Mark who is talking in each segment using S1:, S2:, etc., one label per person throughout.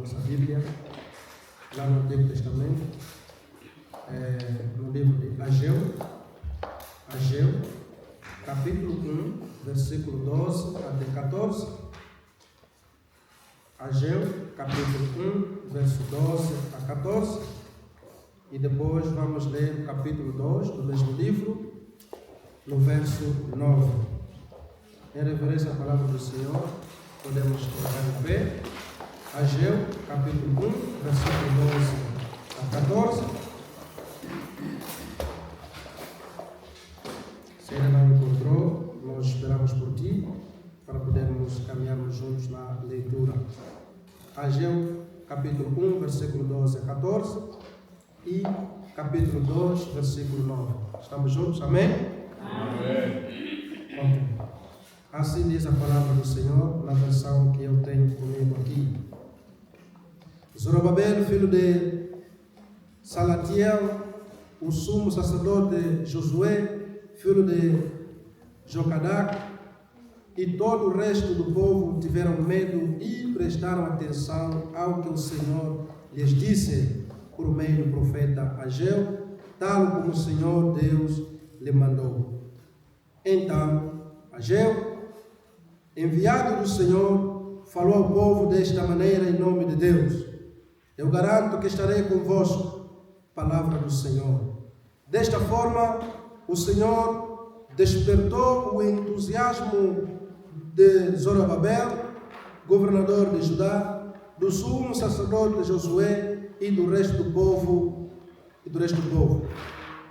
S1: nossa Bíblia, lá no Antigo Testamento, no livro de Ageu, capítulo 1, versículo 12 até 14. Ageu, capítulo 1, verso 12 a 14. E depois vamos ler o capítulo 2 do mesmo livro, no verso 9. Em referência à palavra do Senhor, podemos colocar em pé. Ageu, capítulo 1, versículo 12 a 14. Se ainda não encontrou, nós esperamos por ti, para podermos caminharmos juntos na leitura. Ageu, capítulo 1, versículo 12 a 14 e capítulo 2, versículo 9. Estamos juntos? Amém?
S2: Amém.
S1: Ok. Assim diz a palavra do Senhor, na versão que eu tenho comigo aqui. Zorobabel, filho de Salatiel, o sumo sacerdote Josué, filho de Jocadac, e todo o resto do povo tiveram medo e prestaram atenção ao que o Senhor lhes disse por meio do profeta Ageu, tal como o Senhor Deus lhe mandou. Então, Ageu, enviado do Senhor, falou ao povo desta maneira em nome de Deus: eu garanto que estarei convosco. Palavra do Senhor. Desta forma, o Senhor despertou o entusiasmo de Zorobabel, governador de Judá, do sumo sacerdote Josué e do resto do povo.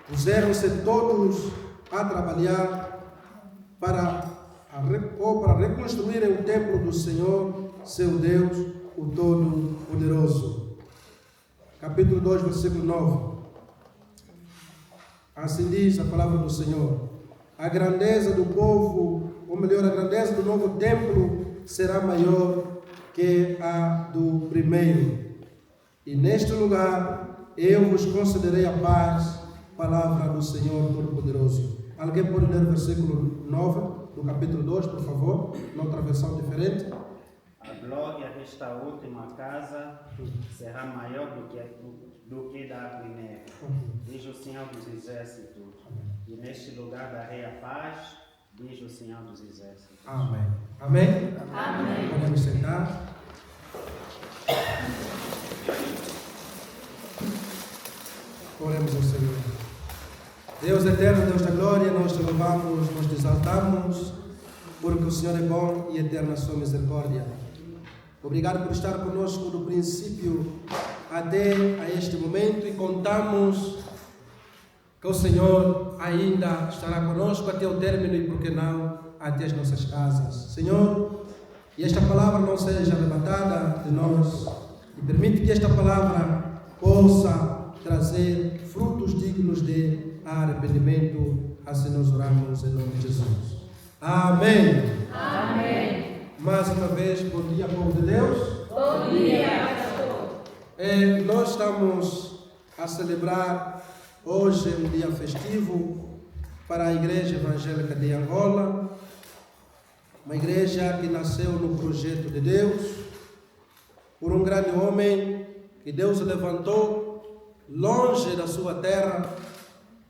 S1: Puseram-se todos a trabalhar para reconstruírem o templo do Senhor, seu Deus, o Todo-Poderoso. Capítulo 2, versículo 9. Assim diz a palavra do Senhor: a grandeza do povo, ou melhor, a grandeza do novo templo será maior que a do primeiro. E neste lugar eu vos concederei a paz. Palavra do Senhor Todo-Poderoso. Alguém pode ler o versículo 9 do capítulo 2, por favor? Noutra versão diferente.
S3: A glória desta última casa será maior do que da primeira, diz o Senhor dos Exércitos. E neste lugar darei a paz, diz o Senhor dos Exércitos.
S1: Amém. Amém?
S2: Amém.
S1: Podemos sentar. Oremos ao Senhor. Deus eterno, Deus da glória, nós te louvamos, nós te exaltamos, porque o Senhor é bom e eterna a sua misericórdia. Obrigado por estar conosco do princípio até a este momento, e contamos que o Senhor ainda estará conosco até o término e, por que não, até as nossas casas. Senhor, e esta palavra não seja arrebatada de nós, e permite que esta palavra possa trazer frutos dignos de arrependimento. Assim nós oramos em nome de Jesus. Amém.
S2: Amém.
S1: Mais uma vez, bom dia, povo de Deus.
S2: Bom dia, pastor.
S1: Nós estamos a celebrar hoje um dia festivo para a Igreja Evangélica de Angola, uma igreja que nasceu no projeto de Deus, por um grande homem que Deus levantou longe da sua terra,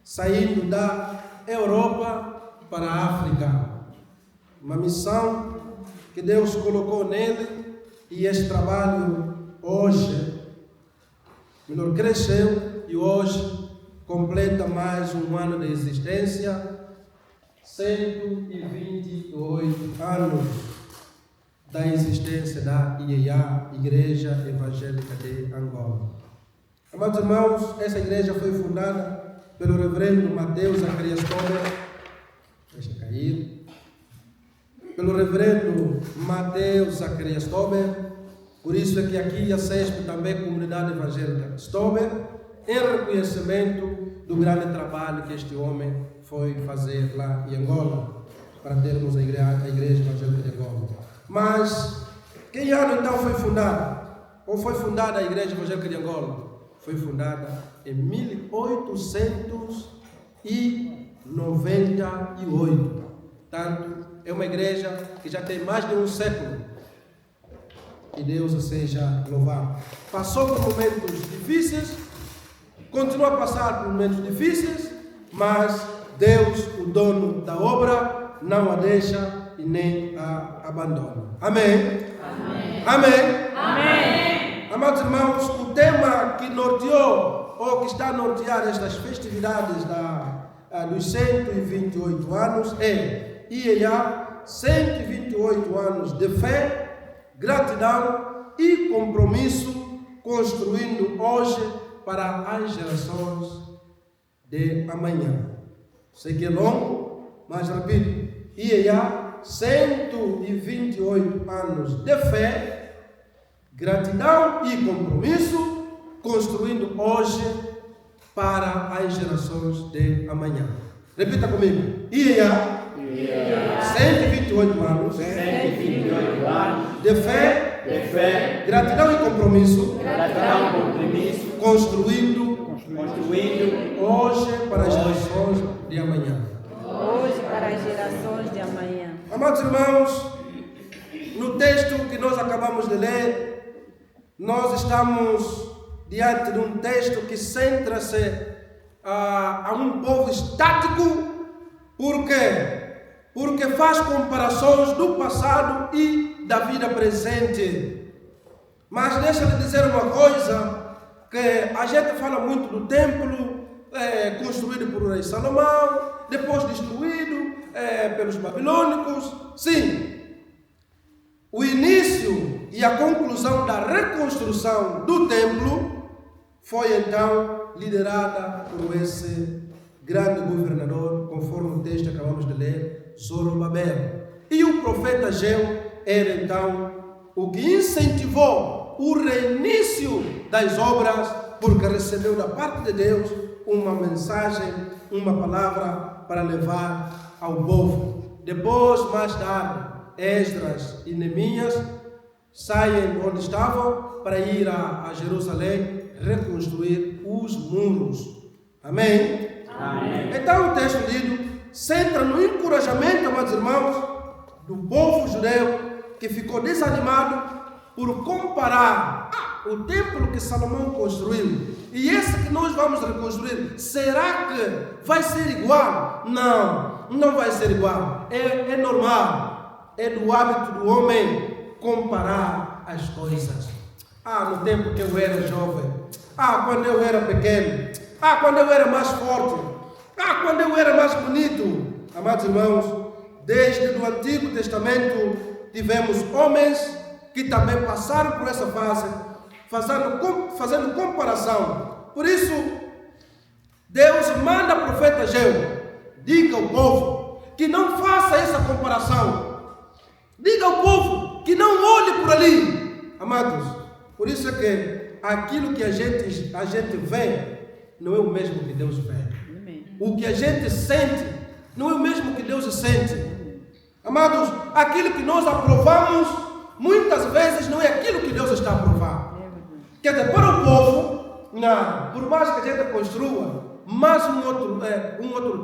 S1: saindo da Europa para a África. Uma missão que Deus colocou nele, e este trabalho hoje, melhor, cresceu e hoje completa mais um ano de existência, 128 anos da existência da IEA, Igreja Evangélica de Angola. Amados irmãos, essa igreja foi fundada pelo reverendo Mateus Zacarias Tomer, deixa cair, pelo reverendo Mateus Zacarias Tomer. Por isso é que aqui a CESP também, Comunidade Evangélica Stober, em reconhecimento do grande trabalho que este homem foi fazer lá em Angola, para termos a Igreja Evangélica de Angola. Mas, que ano então foi fundada? Ou foi fundada a Igreja Evangélica de Angola? Foi fundada em 1898. Portanto, é uma igreja que já tem mais de um século. e Deus seja louvado. Passou por momentos difíceis, continua a passar por momentos difíceis, mas Deus, o dono da obra, não a deixa e nem a abandona. Amém?
S2: Amém.
S1: Amém?
S2: Amém.
S1: Amados irmãos, o tema que norteou ou que está a nortear estas festividades dos 128 anos é IEA, 128 anos de fé, gratidão e compromisso, construindo hoje para as gerações de amanhã. Sei que é longo, mas repito, IEA, 128 anos de fé, gratidão e compromisso, construindo hoje para as gerações de amanhã. Repita comigo. IEA, 128 anos,
S2: 128 anos
S1: de fé, gratidão e compromisso, construindo hoje para as gerações de amanhã.
S4: Hoje para as gerações de amanhã.
S1: Amados irmãos, no texto que nós acabamos de ler, nós estamos diante de um texto que centra-se a um povo estático. Por quê? Porque faz comparações do passado e da vida presente. Mas deixa-me dizer uma coisa, que a gente fala muito do templo construído por rei Salomão, depois destruído pelos babilônicos. Sim, o início e a conclusão da reconstrução do templo foi então liderada por esse grande governador, conforme o texto que acabamos de ler, Zorobabel. E o profeta Ageu era então o que incentivou o reinício das obras, porque recebeu da parte de Deus uma mensagem, uma palavra para levar ao povo. Depois, mais tarde, Esdras e Neemias saem onde estavam para ir a Jerusalém reconstruir os muros. Amém?
S2: Amém.
S1: Então o texto lido centra no encorajamento, amados irmãos, do povo judeu que ficou desanimado por comparar o templo que Salomão construiu e esse que nós vamos reconstruir. Será que vai ser igual? Não, não vai ser igual. É normal, é do hábito do homem comparar as coisas. No tempo que eu era jovem, quando eu era pequeno, quando eu era mais forte, quando eu era mais bonito. Amados irmãos, desde o Antigo Testamento tivemos homens que também passaram por essa fase, fazendo comparação. Por isso, Deus manda o profeta Ageu, diga ao povo que não faça essa comparação. Diga ao povo que não olhe por ali. Amados, por isso é que aquilo que a gente vê não é o mesmo que Deus vê. O que a gente sente não é o mesmo que Deus sente. Amados, aquilo que nós aprovamos muitas vezes não é aquilo que Deus está a aprovar. Quer dizer, para o povo, por mais que a gente construa mais um outro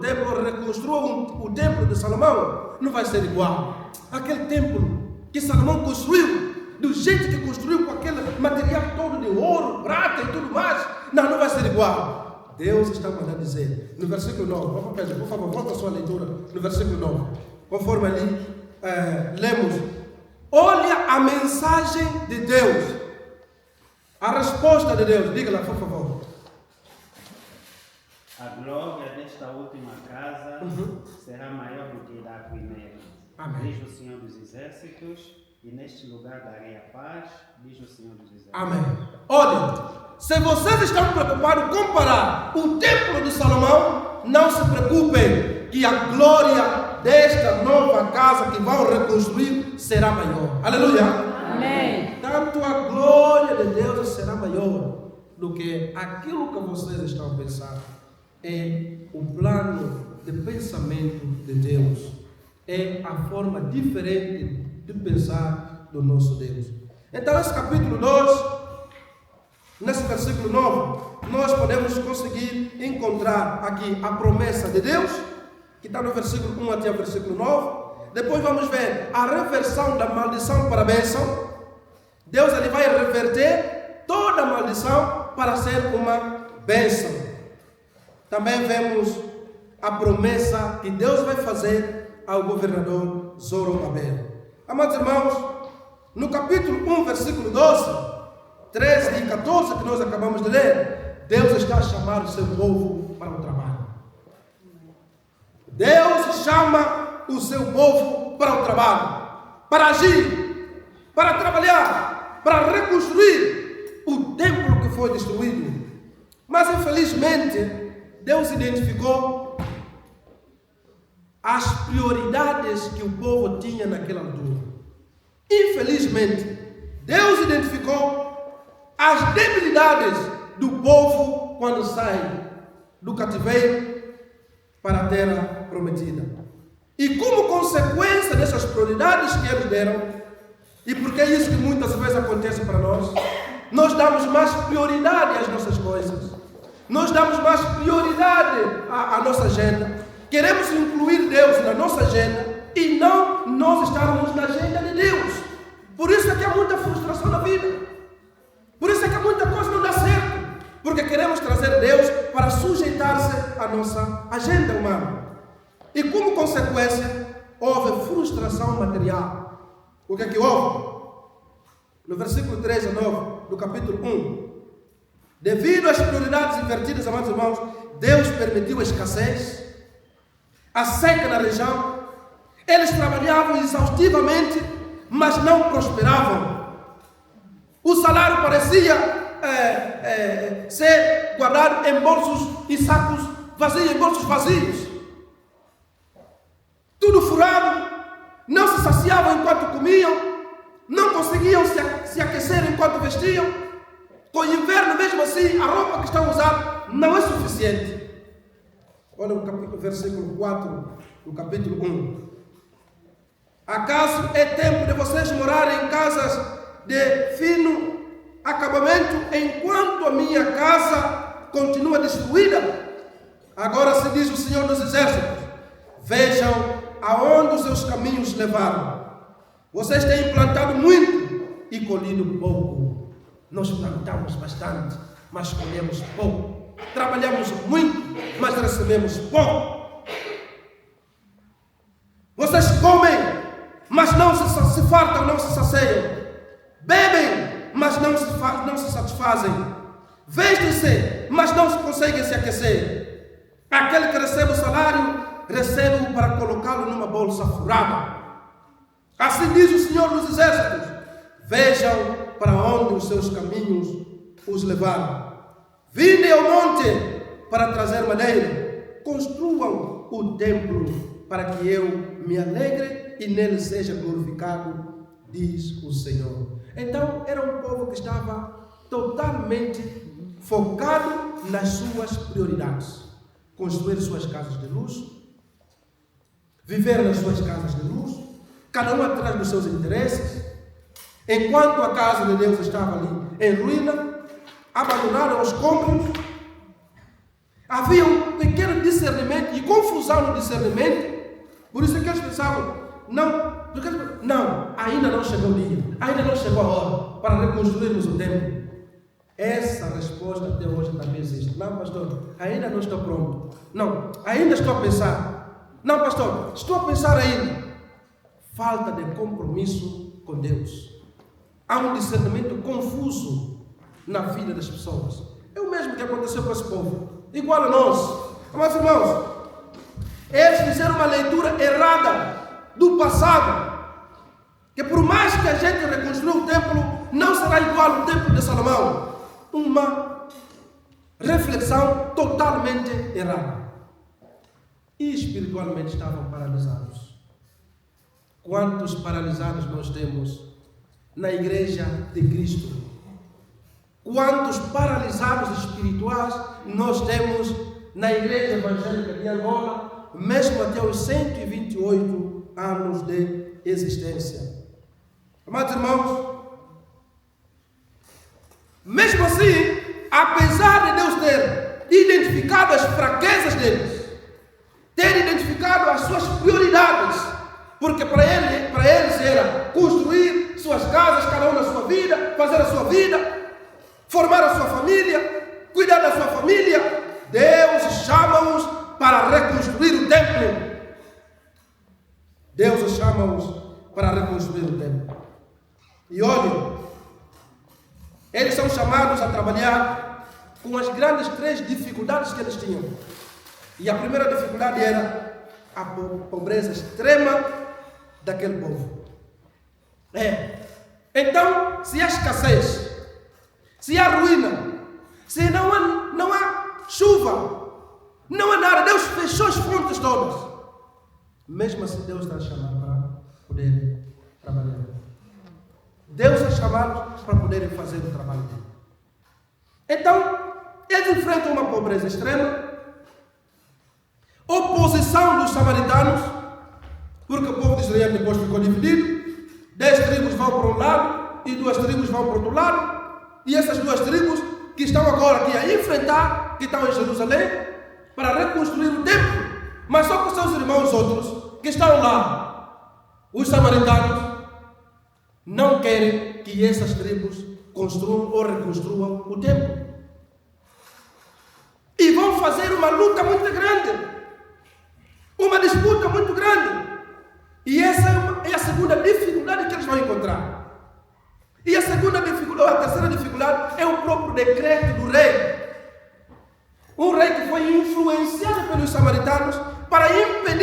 S1: templo, reconstrua o templo de Salomão, não vai ser igual. Aquele templo que Salomão construiu, do jeito que construiu, com aquele material todo de ouro, prata e tudo mais, não vai ser igual. Deus está mandando dizer, no versículo 9, por favor, volta a sua leitura, no versículo 9, conforme ali lemos, olha a mensagem de Deus, a resposta de Deus, diga lá, por favor.
S3: A glória desta última casa será maior do que da primeira.
S1: Amém.
S3: Diz o Senhor dos Exércitos, e neste lugar darei a paz, diz o Senhor dos Exércitos.
S1: Amém. Olha, se vocês estão preocupados em comparar o templo de Salomão, não se preocupem que a glória desta nova casa que vão reconstruir será maior. Aleluia.
S4: Amém.
S1: Tanto a glória de Deus será maior do que aquilo que vocês estão pensando. É o plano de pensamento de Deus. É a forma diferente de pensar do nosso Deus. Então, nesse capítulo 2, nesse versículo 9, nós podemos conseguir encontrar aqui a promessa de Deus, que está no versículo 1 até o versículo 9. Depois vamos ver a reversão da maldição para a bênção. Deus ele vai reverter toda a maldição para ser uma bênção. Também vemos a promessa que Deus vai fazer ao governador Zorobabel. Amados irmãos, no capítulo 1, versículo 12, 13 e 14 que nós acabamos de ler, Deus está a chamar o seu povo para o trabalho. Deus chama o seu povo para o trabalho, para agir, para trabalhar, para reconstruir o templo que foi destruído. Mas infelizmente, Deus identificou as prioridades que o povo tinha naquela altura. Infelizmente, Deus identificou as debilidades do povo quando sai do cativeiro para a terra prometida. E como consequência dessas prioridades que eles deram, e porque é isso que muitas vezes acontece para nós damos mais prioridade às nossas coisas, nós damos mais prioridade à nossa agenda, queremos incluir Deus na nossa agenda e não nós estarmos na agenda de Deus. Por isso é que há muita frustração na vida. Por isso é que muita coisa não dá certo, porque queremos trazer Deus para sujeitar-se à nossa agenda humana. E como consequência, houve frustração material. O que é que houve? No versículo 3 a 9 do capítulo 1. Devido às prioridades invertidas, amados irmãos, Deus permitiu a escassez, a seca na região. Eles trabalhavam exaustivamente, mas não prosperavam. O salário parecia ser guardado em bolsos e sacos vazios, em bolsos vazios. Tudo furado, não se saciavam enquanto comiam, não conseguiam se aquecer enquanto vestiam. Com o inverno, mesmo assim, a roupa que estão a usar não é suficiente. Olha o versículo 4 do capítulo 1. Acaso é tempo de vocês morarem em casas de fino acabamento, enquanto a minha casa continua destruída? Agora se diz o Senhor dos Exércitos: vejam aonde os seus caminhos levaram. Vocês têm plantado muito e colhido pouco. Nós plantamos bastante, mas colhemos pouco. Trabalhamos muito, mas recebemos pouco. Vocês comem, mas não se fartam, não se saciam. Bebem, mas não se satisfazem. Vestem-se, mas não conseguem se aquecer. Aquele que recebe o salário, recebe-o para colocá-lo numa bolsa furada. Assim diz o Senhor dos Exércitos: vejam para onde os seus caminhos os levaram. Vinde ao monte para trazer madeira. Construam o templo para que eu me alegre e nele seja glorificado, diz o Senhor. Então era um povo que estava totalmente focado nas suas prioridades. Construir suas casas de luxo, viver nas suas casas de luxo, cada um atrás dos seus interesses. Enquanto a casa de Deus estava ali em ruína, abandonada aos escombros, havia um pequeno discernimento e confusão no discernimento. Por isso é que eles pensavam: não, ainda não chegou o dia, ainda não chegou a hora para reconstruirmos o templo. Essa resposta até hoje também existe. Não, pastor, ainda não estou pronto. Não, ainda estou a pensar. Não, pastor, estou a pensar ainda. Falta de compromisso com Deus. Há um discernimento confuso na vida das pessoas. É o mesmo que aconteceu com esse povo, igual a nós. Mas irmãos, eles fizeram uma leitura errada do passado, que por mais que a gente reconstrua o templo, não será igual ao templo de Salomão. Uma reflexão totalmente errada. E espiritualmente estavam paralisados. Quantos paralisados nós temos na igreja de Cristo? Quantos paralisados espirituais nós temos na igreja evangélica de Angola, mesmo até os 128 anos de existência? Amados irmãos, mesmo assim, apesar de Deus ter identificado as fraquezas deles, ter identificado as suas prioridades, porque para eles era construir suas casas, cada um na sua vida, fazer a sua vida, formar a sua família, cuidar da sua família. Deus chama-os para reconstruir o templo. Deus chama-os para reconstruir o templo. E olhem, eles são chamados a trabalhar com as grandes 3 dificuldades que eles tinham. E a primeira dificuldade era a pobreza extrema daquele povo. Então, se há escassez, se há ruína, se não há chuva, não há nada, Deus fechou as fontes todas. Mesmo assim, Deus está a chamar para poder trabalhar. Deus está a chamá-los para poderem fazer o trabalho dele. Então, eles enfrentam uma pobreza extrema, oposição dos samaritanos, porque o povo de Israel depois ficou dividido. 10 tribos vão para um lado e 2 tribos vão para o outro lado. E essas 2 tribos que estão agora aqui a enfrentar, que estão em Jerusalém, para reconstruir o templo. Mas só com seus irmãos outros, que estão lá, os samaritanos, não querem que essas tribos construam ou reconstruam o templo. E vão fazer uma luta muito grande, uma disputa muito grande. E essa é a segunda dificuldade que eles vão encontrar. E a segunda dificuldade, a terceira dificuldade, é o próprio decreto do rei. Um rei que foi influenciado pelos samaritanos para impedir